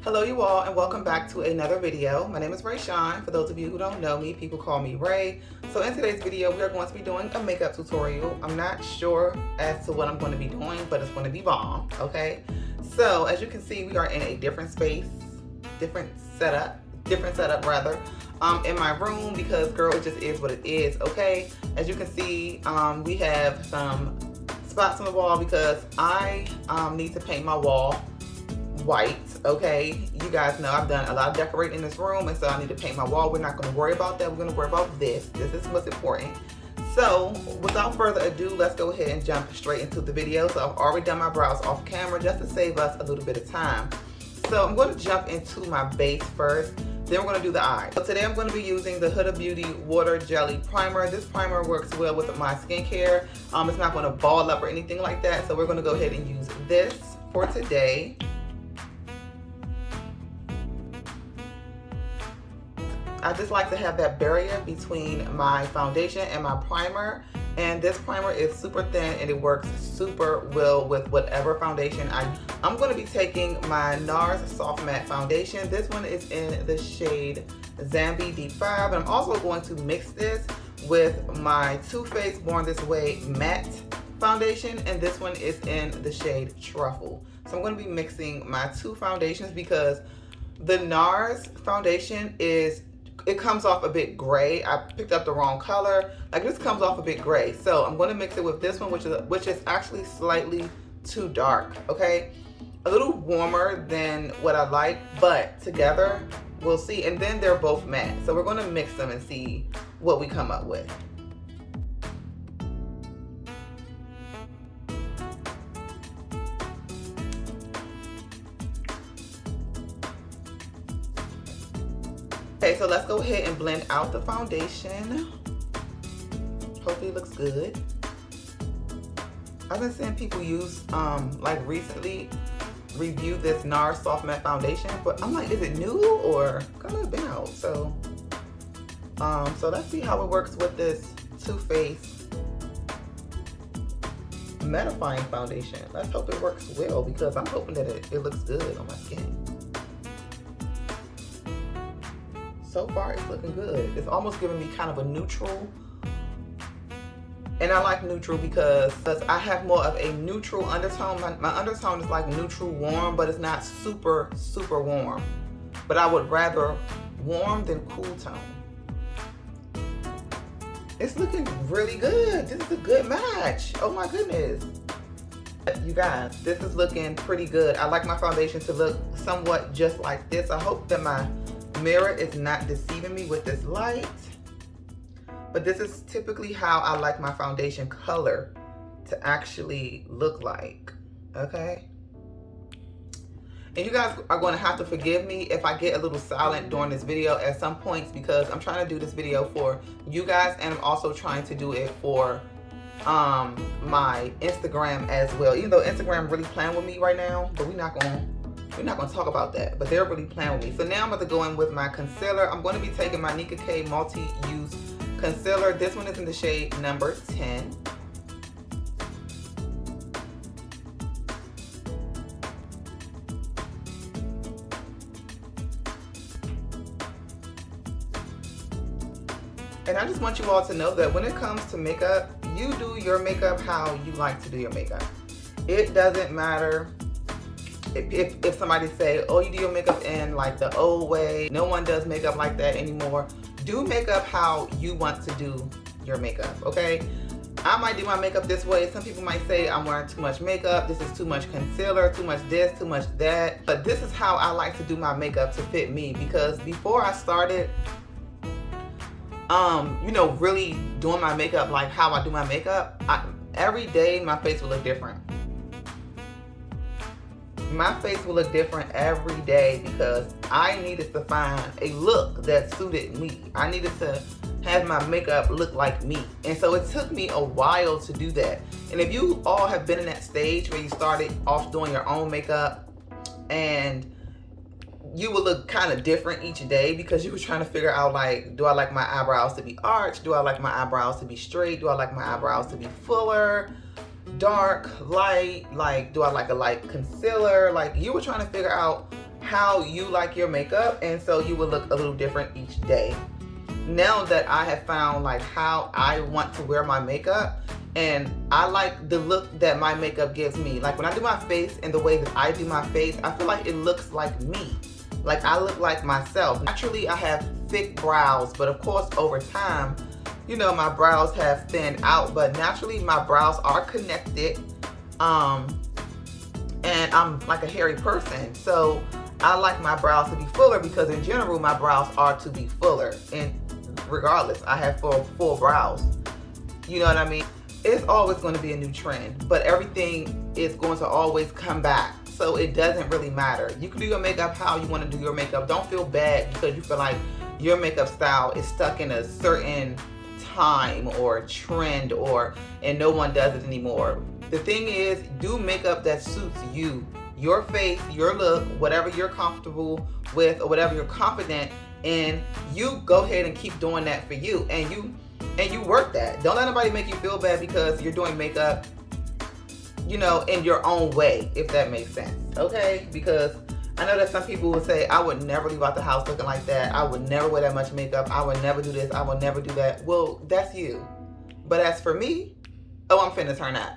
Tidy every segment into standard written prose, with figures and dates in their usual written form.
Hello you all, and welcome back to another video. My name is Ray Shine. For those of you who don't know me, people call me Ray. So in today's video, we are going to be doing a makeup tutorial. I'm not sure as to what I'm going to be doing, but it's going to be bomb, okay? So as you can see, we are in a different space, different setup rather, in my room, because girl, it just is what it is, okay? As you can see, we have some spots on the wall because I need to paint my wall white, okay? You guys know I've done a lot of decorating in this room, and so I need to paint my wall. We're not going to worry about that. We're going to worry about this. This is what's important. So without further ado, let's go ahead and jump straight into the video. So I've already done my brows off camera just to save us a little bit of time. So I'm going to jump into my base first, then we're going to do the eye. So today I'm going to be using the Oraybeauty Water Jelly Primer. This primer works well with my skincare. It's not going to ball up or anything like that, so we're going to go ahead and use this for today. I just like to have that barrier between my foundation and my primer, and this primer is super thin and it works super well with whatever foundation I'm going to be taking my NARS Soft Matte Foundation. This one is in the shade Zambi Deep 5, and I'm also going to mix this with my Too Faced Born This Way Matte Foundation, and this one is in the shade Truffle. So I'm going to be mixing my two foundations because the NARS foundation it comes off a bit gray. I picked up the wrong color. Like, this comes off a bit gray. So I'm going to mix it with this one, which is actually slightly too dark, okay? A little warmer than what I like, but together we'll see. And then they're both matte. So we're going to mix them and see what we come up with. Okay, so let's go ahead and blend out the foundation. Hopefully it looks good. I've been seeing people use, like recently, review this NARS Soft Matte Foundation, but I'm like, is it new or kind of been out? So, so let's see how it works with this Too Faced Mattifying Foundation. Let's hope it works well, because I'm hoping that it looks good on my skin. So far, it's looking good. It's almost giving me kind of a neutral. And I like neutral because I have more of a neutral undertone. My undertone is like neutral warm, but it's not super, super warm. But I would rather warm than cool tone. It's looking really good. This is a good match. Oh my goodness. You guys, this is looking pretty good. I like my foundation to look somewhat just like this. I hope that my mirror is not deceiving me with this light, but this is typically how I like my foundation color to actually look like, okay? And you guys are going to have to forgive me if I get a little silent during this video at some points, because I'm trying to do this video for you guys, and I'm also trying to do it for my Instagram as well, even though Instagram really playing with me right now, but we're not going to talk about that, but they're really playing with me. So now I'm about to go in with my concealer. I'm going to be taking my Nika K Multi-Use Concealer. This one is in the shade number 10. And I just want you all to know that when it comes to makeup, you do your makeup how you like to do your makeup. It doesn't matter if somebody say, oh, you do your makeup in like the old way. No one does makeup like that anymore. Do makeup how you want to do your makeup, okay? I might do my makeup this way. Some people might say I'm wearing too much makeup. This is too much concealer, too much this, too much that. But this is how I like to do my makeup to fit me, because before I started, you know, really doing my makeup like how I do my makeup, every day my face will look different. My face will look different every day because I needed to find a look that suited me. I needed to have my makeup look like me. And so it took me a while to do that. And if you all have been in that stage where you started off doing your own makeup and you would look kind of different each day because you were trying to figure out, like, do I like my eyebrows to be arched? Do I like my eyebrows to be straight? Do I like my eyebrows to be fuller? dark, light, like do I like a light concealer? Like you were trying to figure out how you like your makeup, and so you will look a little different each day. Now that I have found like how I want to wear my makeup, and I like the look that my makeup gives me. Like when I do my face and the way that I do my face, I feel like it looks like me. Like I look like myself. Naturally, I have thick brows, but of course over time, you know, my brows have thinned out, but naturally my brows are connected. And I'm like a hairy person. So I like my brows to be fuller because in general, my brows are to be fuller. And regardless, I have full brows. You know what I mean? It's always going to be a new trend, but everything is going to always come back. So it doesn't really matter. You can do your makeup how you want to do your makeup. Don't feel bad because you feel like your makeup style is stuck in a certain time or trend and no one does it anymore. The thing is, do makeup that suits you, your face, your look, whatever you're comfortable with or whatever you're confident in. You go ahead and keep doing that for you, and you work that. Don't let anybody make you feel bad because you're doing makeup, you know, in your own way, if that makes sense. Okay? Because I know that some people will say, I would never leave out the house looking like that. I would never wear that much makeup. I would never do this. I would never do that. Well, that's you. But as for me, oh, I'm finna turn up.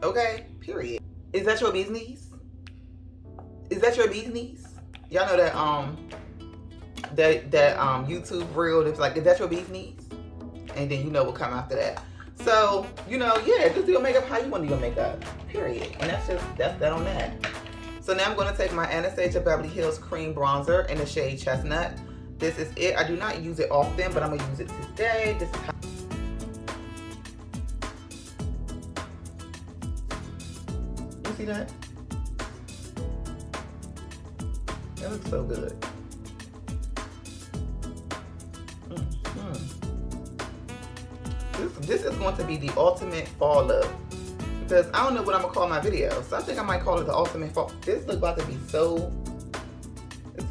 Okay? Period. Is that your bee's knees? Is that your bee's knees? Y'all know that YouTube reel that's like, is that your bee's knees? And then you know what come after that. So, you know, yeah, just do your makeup how you want to do your makeup. Period. And that's that on that. So now I'm going to take my Anastasia Beverly Hills Cream Bronzer in the shade Chestnut. This is it. I do not use it often, but I'm going to use it today. This is how you see that? That looks so good. This is going to be the ultimate fall look. Because I don't know what I'm going to call my video. So I think I might call it the ultimate fall. This look about to be so...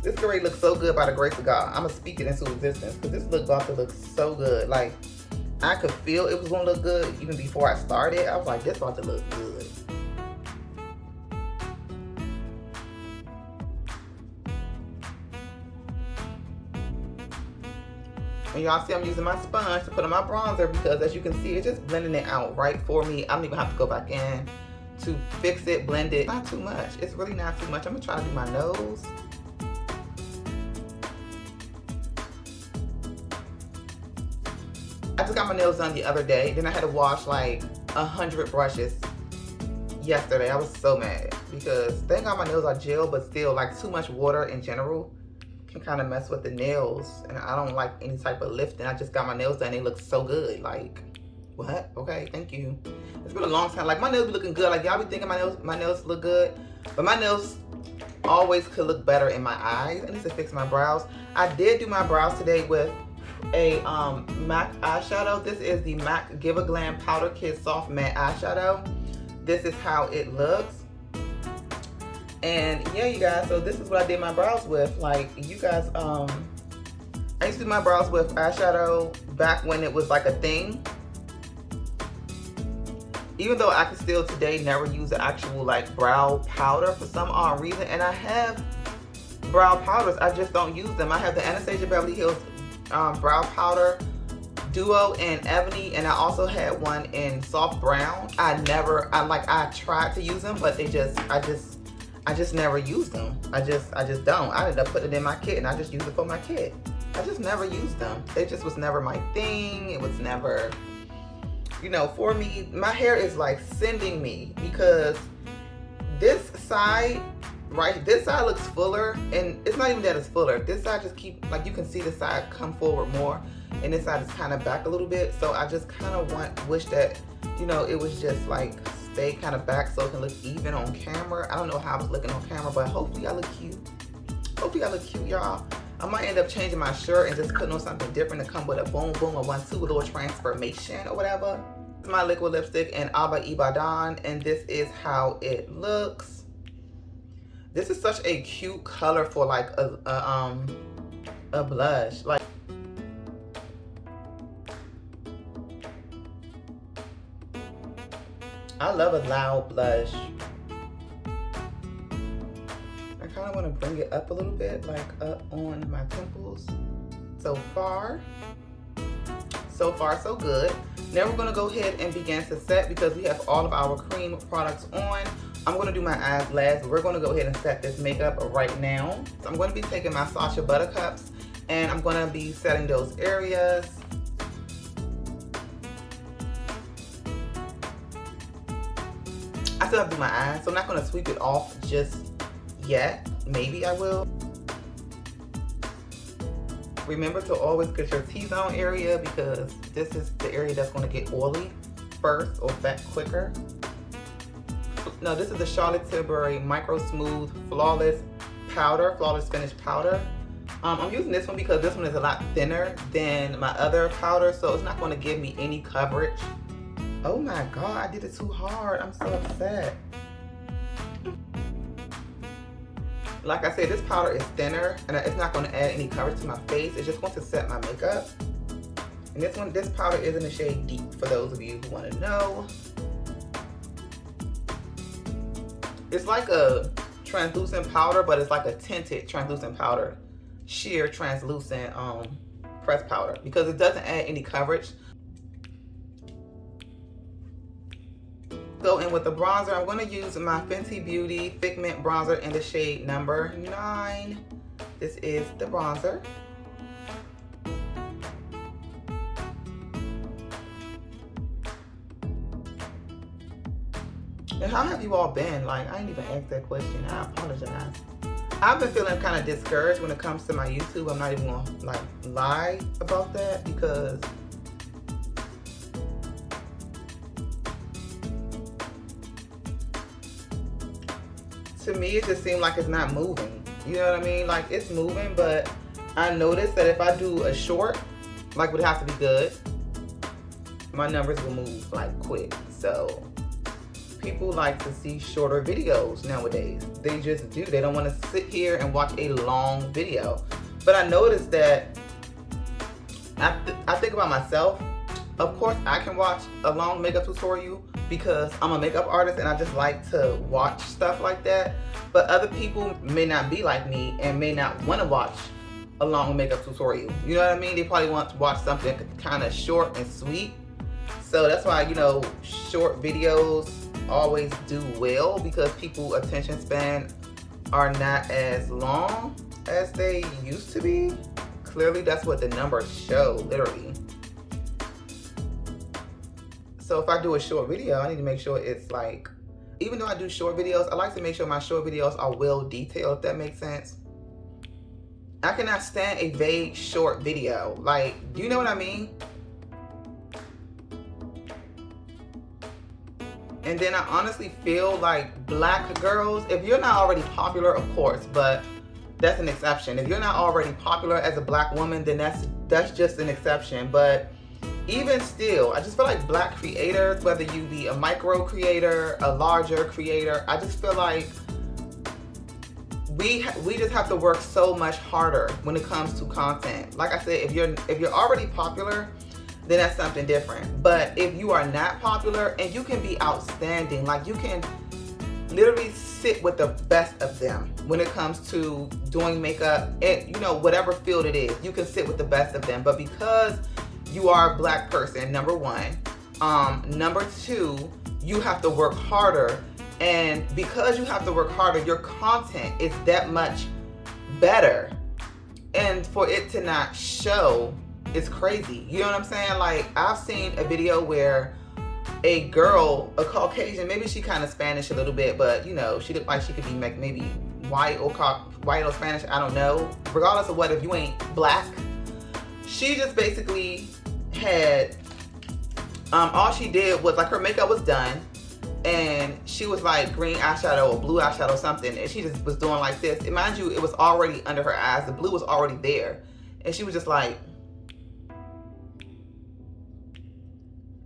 This already looks so good by the grace of God. I'm going to speak it into existence. Because this look about to look so good. Like, I could feel it was going to look good even before I started. I was like, this about to look good. And y'all see I'm using my sponge to put on my bronzer because as you can see, it's just blending it out right for me. I don't even have to go back in to fix it, blend it. Not too much. It's really not too much. I'm gonna try to do my nose. I just got my nails done the other day. Then I had to wash like 100 brushes yesterday. I was so mad because thank God my nails are gel, but still like too much water in general can kind of mess with the nails, and I don't like any type of lifting. I just got my nails done. They look so good. Like, what? Okay, thank you. It's been a long time. Like, my nails be looking good. Like, y'all be thinking my nails look good, but my nails always could look better in my eyes. I need to fix my brows. I did do my brows today with a MAC eyeshadow. This is the MAC Give a Glam Powder Kid Soft Matte Eyeshadow. This is how it looks. And yeah, you guys, so this is what I did my brows with. Like, you guys, I used to do my brows with eyeshadow back when it was like a thing. Even though I can still today never use the actual like brow powder for some odd reason. And I have brow powders, I just don't use them. I have the Anastasia Beverly Hills brow powder duo in ebony, and I also had one in soft brown. I tried to use them, but I just never use them. I just don't. I ended up putting it in my kit and I just use it for my kit. I just never used them. It just was never my thing. It was never, you know, for me. My hair is like sending me because this side, right, this side looks fuller, and it's not even that it's fuller. This side just like, you can see the side come forward more, and this side is kind of back a little bit. So I just kind of wish that, you know, it was just like stay kind of back so it can look even on camera. I don't know how I was looking on camera, but hopefully I look cute. Hopefully I look cute, y'all. I might end up changing my shirt and just putting on something different to come with a boom boom or 1-2, a little transformation or whatever. This is my liquid lipstick in Aba Ibadan, and this is how it looks. This is such a cute color for like a blush. Like, I love a loud blush. I kind of want going to bring it up a little bit, like up on my temples. So far so good. Now we're going to go ahead and begin to set, because we have all of our cream products on. I'm going to do my eyes last, but we're going to go ahead and set this makeup right now. So I'm going to be taking my Sacha Buttercups, and I'm going to be setting those areas. I still have to do my eyes, so I'm not going to sweep it off just yet. Maybe I will. Remember to always get your T-zone area, because this is the area that's going to get oily first or fat quicker. No, this is the Charlotte Tilbury Micro Smooth Flawless Powder, Flawless Finish Powder. I'm using this one because this one is a lot thinner than my other powder, so it's not going to give me any coverage. Oh my God, I did it too hard. I'm so upset. Like I said, this powder is thinner, and it's not going to add any coverage to my face. It's just going to set my makeup. And this powder is in the shade Deep, for those of you who want to know. It's like a translucent powder, but it's like a tinted translucent powder. Sheer translucent pressed powder, because it doesn't add any coverage. Go in with the bronzer. I'm going to use my Fenty Beauty Figment Bronzer in the shade number 9. This is the bronzer. And how have you all been? Like, I didn't even ask that question. I apologize. I've been feeling kind of discouraged when it comes to my YouTube. I'm not even gonna like lie about that, because to me it just seemed like it's not moving. You know what I mean? Like, it's moving, but I noticed that if I do a short, like, would have to be good, my numbers will move like quick. So people like to see shorter videos nowadays. They just do. They don't want to sit here and watch a long video. But I noticed that I think about myself. Of course, I can watch a long makeup tutorial because I'm a makeup artist and I just like to watch stuff like that. But other people may not be like me and may not want to watch a long makeup tutorial. You know what I mean? They probably want to watch something kind of short and sweet. So that's why, you know, short videos always do well, because people's attention span are not as long as they used to be. Clearly, that's what the numbers show, literally. So if I do a short video, I need to make sure it's like, even though I do short videos, I like to make sure my short videos are well detailed, if that makes sense. I cannot stand a vague short video. Like, do you know what I mean? And then I honestly feel like black girls, if you're not already popular, of course, but that's an exception. If you're not already popular as a black woman, then that's just an exception. But even still, I just feel like black creators, whether you be a micro creator, a larger creator, I just feel like we just have to work so much harder when it comes to content. Like I said, if you're already popular, then that's something different. But if you are not popular, and you can be outstanding, like you can literally sit with the best of them when it comes to doing makeup, and you know, whatever field it is, you can sit with the best of them. But because you are a black person, number one, number two, you have to work harder. And because you have to work harder, your content is that much better. And for it to not show, it's crazy. You know what I'm saying? Like, I've seen a video where a girl, a Caucasian, maybe she kind of Spanish a little bit, but you know, she looked like she could be maybe white or Spanish, I don't know. Regardless of what, if you ain't black, she just basically had, all she did was, like, her makeup was done, and she was like green eyeshadow or blue eyeshadow or something, and she just was doing like this. And mind you, it was already under her eyes. The blue was already there. And she was just like,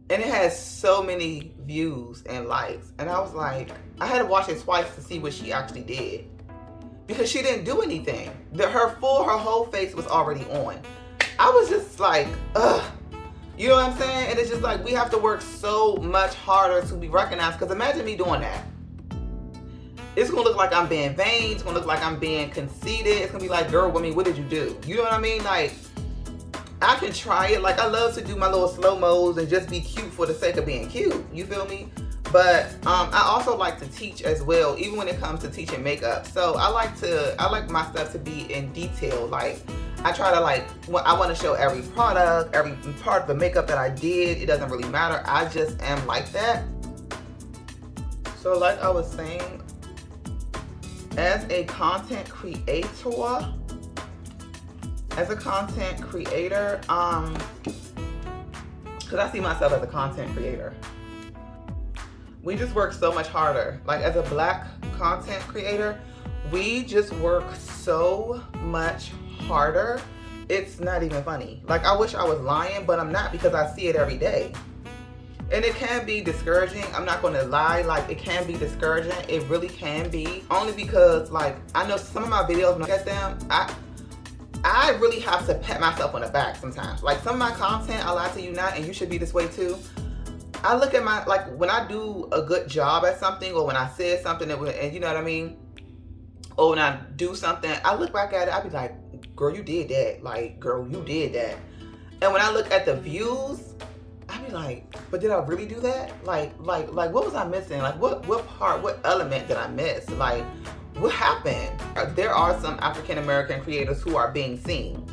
and it has so many views and likes. And I was like, I had to watch it twice to see what she actually did, because she didn't do anything. Her whole face was already on. I was just like, ugh. You know what I'm saying? And it's just like, we have to work so much harder to be recognized. Because imagine me doing that. it's gonna look like I'm being vain. It's gonna look like I'm being conceited. It's gonna be like, girl, I mean, what did you do? You know what I mean? Like, I can try it. Like, I love to do my little slow-mos and just be cute for the sake of being cute. You feel me? But I also like to teach as well, even when it comes to teaching makeup. So I like my stuff to be in detail. Like, I try to, like, I want to show every product, every part of the makeup that I did. It doesn't really matter. I just am like that. So like I was saying, as a content creator, because I see myself as a content creator, we just work so much harder. Like, as a Black content creator, we just work so much harder. It's not even funny. Like, I wish I was lying, but I'm not, because I see it every day. And it can be discouraging. I'm not gonna lie, like, it can be discouraging. It really can be. Only because, like, I know some of my videos, when I look at them, I really have to pat myself on the back sometimes. Like, some of my content, I lie to you not, and you should be this way too. I look at my, like, when I do a good job at something, or when I said something that, and you know what I mean? Or when I do something, I look back at it, I be like, girl, you did that. Like, girl, you did that. And when I look at the views, I be like, but did I really do that? Like, what was I missing? Like, what part, what element did I miss? Like, what happened? There are some African American creators who are being seen.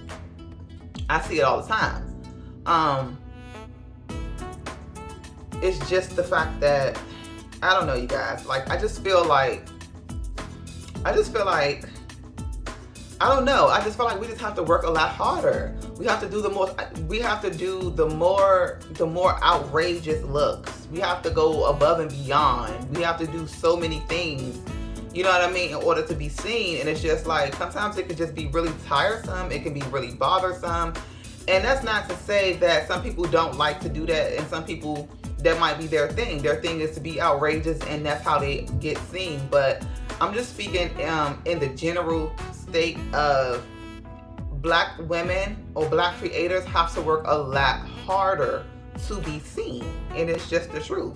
I see it all the time. It's just the fact that, I don't know, you guys. Like, I just feel like, I don't know. I just feel like we just have to work a lot harder. We have to do the more outrageous looks. We have to go above and beyond. We have to do so many things, you know what I mean, in order to be seen. And it's just like, sometimes it can just be really tiresome. It can be really bothersome. And that's not to say that some people don't like to do that, and some people, that might be their thing. Their thing is to be outrageous, and that's how they get seen. But I'm just speaking in the general state of Black women or Black creators have to work a lot harder to be seen, and it's just the truth.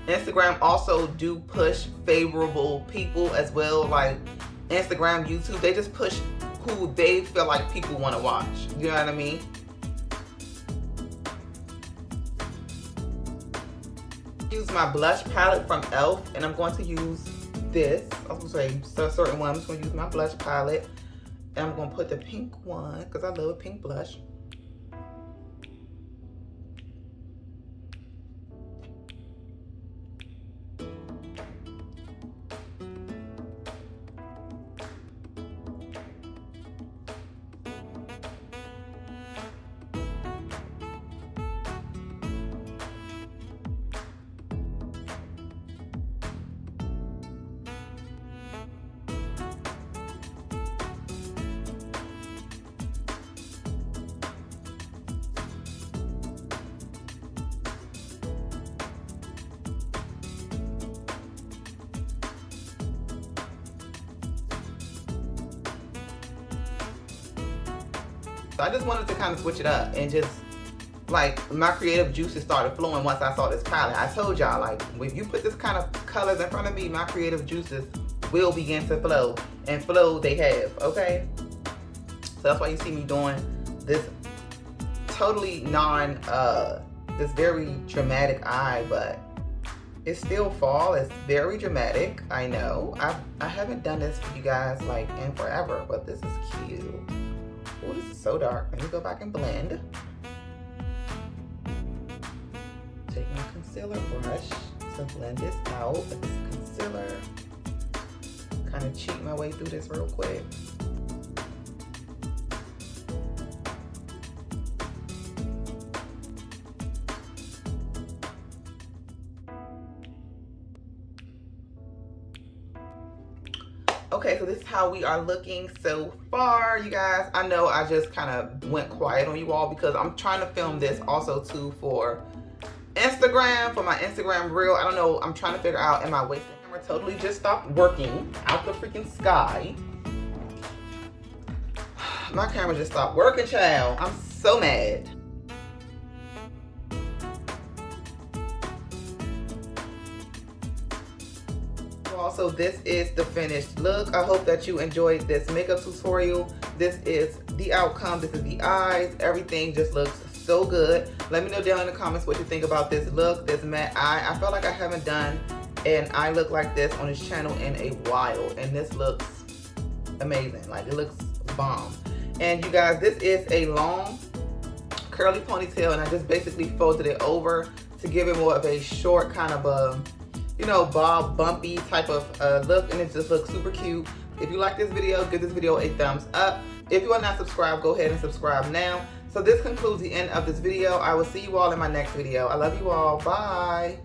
Instagram also do push favorable people as well, like Instagram, YouTube. They just push who they feel like people want to watch. You know what I mean? Use my blush palette from e.l.f. and I'm going to use this. I was going to say a certain one. I'm just going to use my blush palette, and I'm going to put the pink one because I love pink blush. So I just wanted to kind of switch it up, and just, like, my creative juices started flowing once I saw this palette. I told y'all, like, if you put this kind of colors in front of me, my creative juices will begin to flow, and flow they have, okay? So that's why you see me doing this totally this very dramatic eye, but it's still fall. It's very dramatic, I know. I haven't done this for you guys, like, in forever, but this is cute. Oh, this is so dark. Let me go back and blend. Take my concealer brush to blend this out with this concealer. Kind of cheat my way through this real quick. Okay, so this is how we are looking so far, you guys. I know I just kind of went quiet on you all because I'm trying to film this also too for Instagram, for my Instagram reel. I don't know, I'm trying to figure out, am I wasting camera? Totally just stopped working out the freaking sky. My camera just stopped working, child. I'm so mad. also this is the finished look. I hope that you enjoyed this makeup tutorial. This is the outcome. This is the eyes. Everything just looks so good. Let me know down in the comments what you think about this look, this matte eye. I felt like I haven't done an eye look like this on this channel in a while, and this looks amazing. Like, it looks bomb. And you guys, this is a long curly ponytail, and I just basically folded it over to give it more of a short kind of a, you know, bob bumpy type of look, and it just looks super cute. If you like this video, give this video a thumbs up. If you are not subscribed, go ahead and subscribe now. So this concludes the end of this video. I will see you all in my next video. I love you all. Bye.